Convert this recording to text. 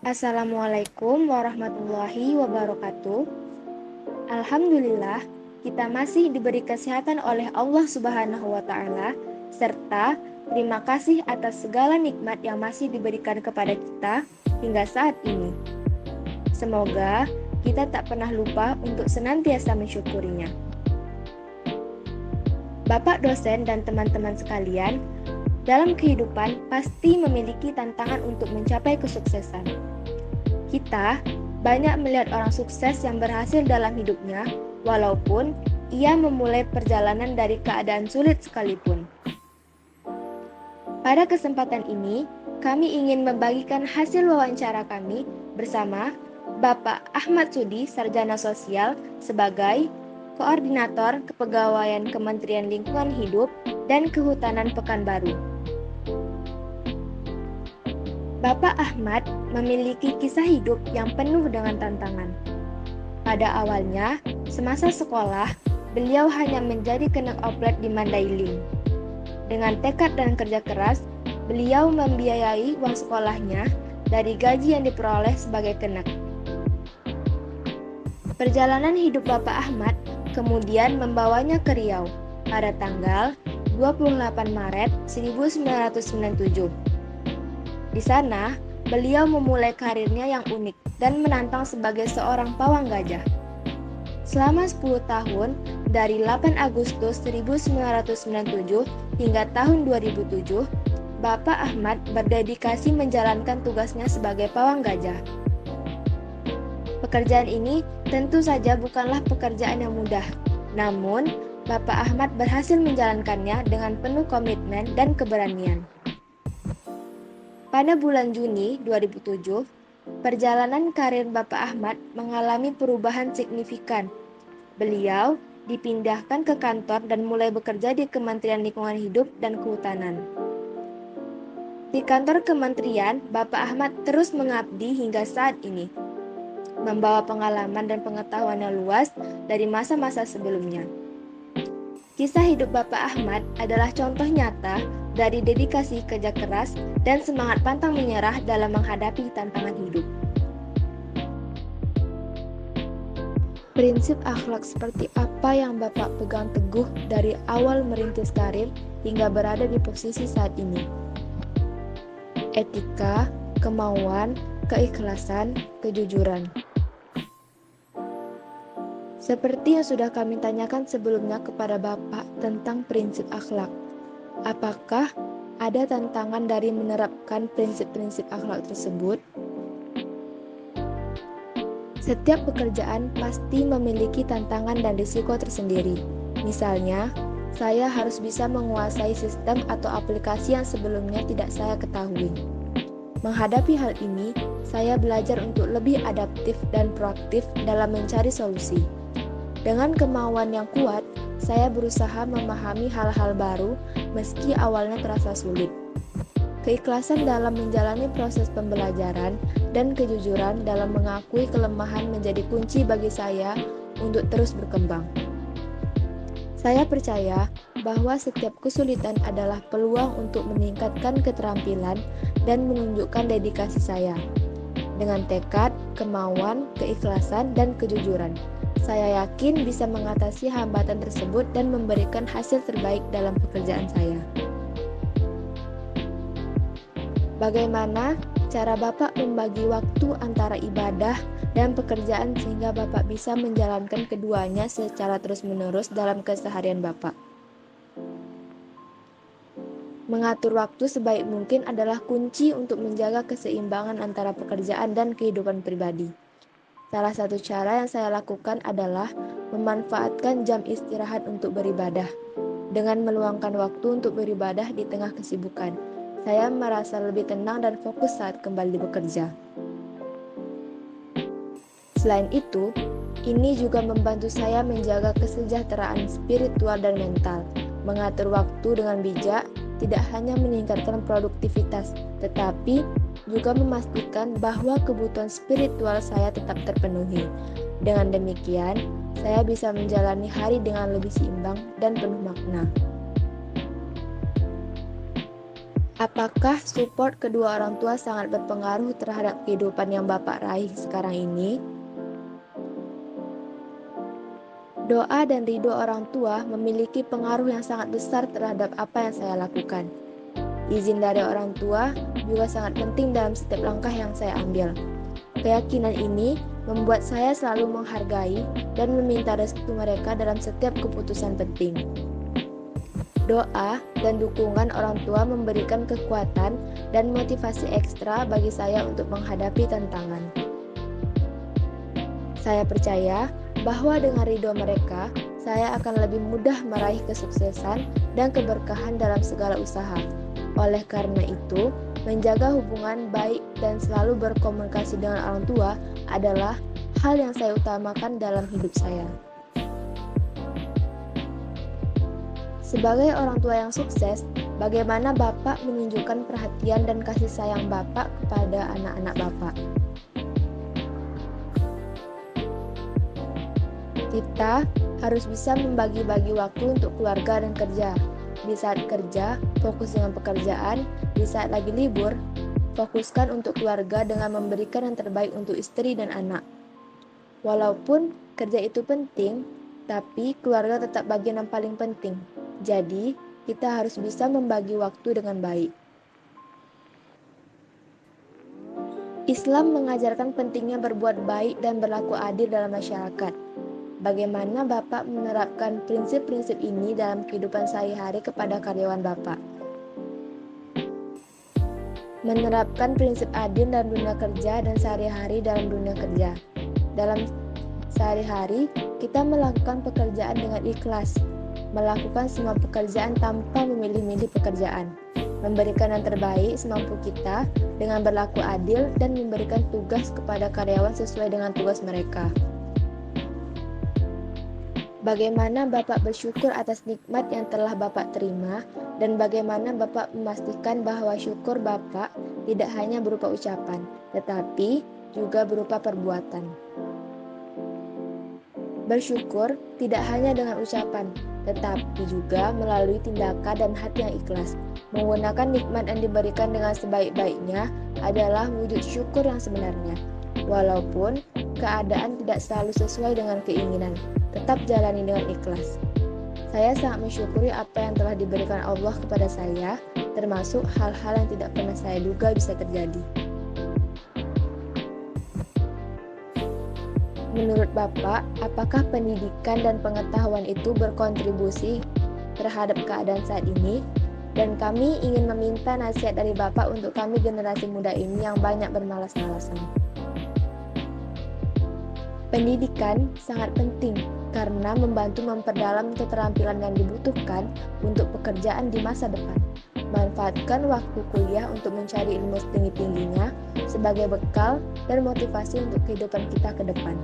Assalamualaikum warahmatullahi wabarakatuh. Alhamdulillah, kita masih diberi kesehatan oleh Allah Subhanahu wa Ta'ala, serta terima kasih atas segala nikmat yang masih diberikan kepada kita hingga saat ini. Semoga kita tak pernah lupa untuk senantiasa mensyukurinya. Bapak dosen dan teman-teman sekalian, dalam kehidupan pasti memiliki tantangan untuk mencapai kesuksesan. Kita banyak melihat orang sukses yang berhasil dalam hidupnya, walaupun ia memulai perjalanan dari keadaan sulit sekalipun. Pada kesempatan ini, kami ingin membagikan hasil wawancara kami bersama Bapak Ahmad Sudi, Sarjana Sosial, sebagai Koordinator Kepegawaian Kementerian Lingkungan Hidup dan Kehutanan Pekanbaru. Bapak Ahmad memiliki kisah hidup yang penuh dengan tantangan. Pada awalnya, semasa sekolah, beliau hanya menjadi kenek oplet di Mandailing. Dengan tekad dan kerja keras, beliau membiayai uang sekolahnya dari gaji yang diperoleh sebagai kenek. Perjalanan hidup Bapak Ahmad kemudian membawanya ke Riau pada tanggal 28 Maret 1997. Di sana, beliau memulai karirnya yang unik dan menantang sebagai seorang pawang gajah. Selama 10 tahun, dari 8 Agustus 1997 hingga tahun 2007, Bapak Ahmad berdedikasi menjalankan tugasnya sebagai pawang gajah. Pekerjaan ini tentu saja bukanlah pekerjaan yang mudah, namun Bapak Ahmad berhasil menjalankannya dengan penuh komitmen dan keberanian. Pada bulan Juni 2007, perjalanan karir Bapak Ahmad mengalami perubahan signifikan. Beliau dipindahkan ke kantor dan mulai bekerja di Kementerian Lingkungan Hidup dan Kehutanan. Di kantor kementerian, Bapak Ahmad terus mengabdi hingga saat ini, membawa pengalaman dan pengetahuan yang luas dari masa-masa sebelumnya. Kisah hidup Bapak Ahmad adalah contoh nyata dari dedikasi kerja keras dan semangat pantang menyerah dalam menghadapi tantangan hidup. Prinsip akhlak seperti apa yang Bapak pegang teguh dari awal merintis karir hingga berada di posisi saat ini? Etika, kemauan, keikhlasan, kejujuran. Seperti yang sudah kami tanyakan sebelumnya kepada Bapak tentang prinsip akhlak, apakah ada tantangan dari menerapkan prinsip-prinsip akhlak tersebut? Setiap pekerjaan pasti memiliki tantangan dan risiko tersendiri. Misalnya, saya harus bisa menguasai sistem atau aplikasi yang sebelumnya tidak saya ketahui. Menghadapi hal ini, saya belajar untuk lebih adaptif dan proaktif dalam mencari solusi. Dengan kemauan yang kuat, saya berusaha memahami hal-hal baru meski awalnya terasa sulit. Keikhlasan dalam menjalani proses pembelajaran dan kejujuran dalam mengakui kelemahan menjadi kunci bagi saya untuk terus berkembang. Saya percaya bahwa setiap kesulitan adalah peluang untuk meningkatkan keterampilan dan menunjukkan dedikasi saya. Dengan tekad, kemauan, keikhlasan, dan kejujuran, saya yakin bisa mengatasi hambatan tersebut dan memberikan hasil terbaik dalam pekerjaan saya. Bagaimana cara Bapak membagi waktu antara ibadah dan pekerjaan sehingga Bapak bisa menjalankan keduanya secara terus-menerus dalam keseharian Bapak? Mengatur waktu sebaik mungkin adalah kunci untuk menjaga keseimbangan antara pekerjaan dan kehidupan pribadi. Salah satu cara yang saya lakukan adalah memanfaatkan jam istirahat untuk beribadah. Dengan meluangkan waktu untuk beribadah di tengah kesibukan, saya merasa lebih tenang dan fokus saat kembali bekerja. Selain itu, ini juga membantu saya menjaga kesejahteraan spiritual dan mental. Mengatur waktu dengan bijak tidak hanya meningkatkan produktivitas, tetapi juga memastikan bahwa kebutuhan spiritual saya tetap terpenuhi. Dengan demikian, saya bisa menjalani hari dengan lebih seimbang dan penuh makna. Apakah support kedua orang tua sangat berpengaruh terhadap kehidupan yang Bapak raih sekarang ini? Doa dan ridho orang tua memiliki pengaruh yang sangat besar terhadap apa yang saya lakukan. Izin dari orang tua juga sangat penting dalam setiap langkah yang saya ambil. Keyakinan ini membuat saya selalu menghargai dan meminta restu mereka dalam setiap keputusan penting. Doa dan dukungan orang tua memberikan kekuatan dan motivasi ekstra bagi saya untuk menghadapi tantangan. Saya percaya bahwa dengan ridho mereka, saya akan lebih mudah meraih kesuksesan dan keberkahan dalam segala usaha. Oleh karena itu, menjaga hubungan baik dan selalu berkomunikasi dengan orang tua adalah hal yang saya utamakan dalam hidup saya. Sebagai orang tua yang sukses, bagaimana Bapak menunjukkan perhatian dan kasih sayang Bapak kepada anak-anak Bapak? Kita harus bisa membagi-bagi waktu untuk keluarga dan kerja. Di saat kerja, fokus dengan pekerjaan. Di saat lagi libur, fokuskan untuk keluarga dengan memberikan yang terbaik untuk istri dan anak. Walaupun kerja itu penting, tapi keluarga tetap bagian yang paling penting. Jadi, kita harus bisa membagi waktu dengan baik. Islam mengajarkan pentingnya berbuat baik dan berlaku adil dalam masyarakat. Bagaimana Bapak menerapkan prinsip-prinsip ini dalam kehidupan sehari-hari kepada karyawan Bapak? Menerapkan prinsip adil dalam dunia kerja dan sehari-hari dalam dunia kerja. Dalam sehari-hari, kita melakukan pekerjaan dengan ikhlas, melakukan semua pekerjaan tanpa memilih-milih pekerjaan, memberikan yang terbaik semampu kita dengan berlaku adil dan memberikan tugas kepada karyawan sesuai dengan tugas mereka. Bagaimana Bapak bersyukur atas nikmat yang telah Bapak terima, dan bagaimana Bapak memastikan bahwa syukur Bapak tidak hanya berupa ucapan, tetapi juga berupa perbuatan. Bersyukur tidak hanya dengan ucapan, tetapi juga melalui tindakan dan hati yang ikhlas. Menggunakan nikmat yang diberikan dengan sebaik-baiknya adalah wujud syukur yang sebenarnya. Walaupun keadaan tidak selalu sesuai dengan keinginan, tetap jalani dengan ikhlas. Saya sangat mensyukuri apa yang telah diberikan Allah kepada saya, termasuk hal-hal yang tidak pernah saya duga bisa terjadi. Menurut Bapak, apakah pendidikan dan pengetahuan itu berkontribusi terhadap keadaan saat ini? Dan kami ingin meminta nasihat dari Bapak untuk kami generasi muda ini yang banyak bermalas-malasan. Pendidikan sangat penting karena membantu memperdalam keterampilan yang dibutuhkan untuk pekerjaan di masa depan. Manfaatkan waktu kuliah untuk mencari ilmu setinggi-tingginya sebagai bekal dan motivasi untuk kehidupan kita ke depan.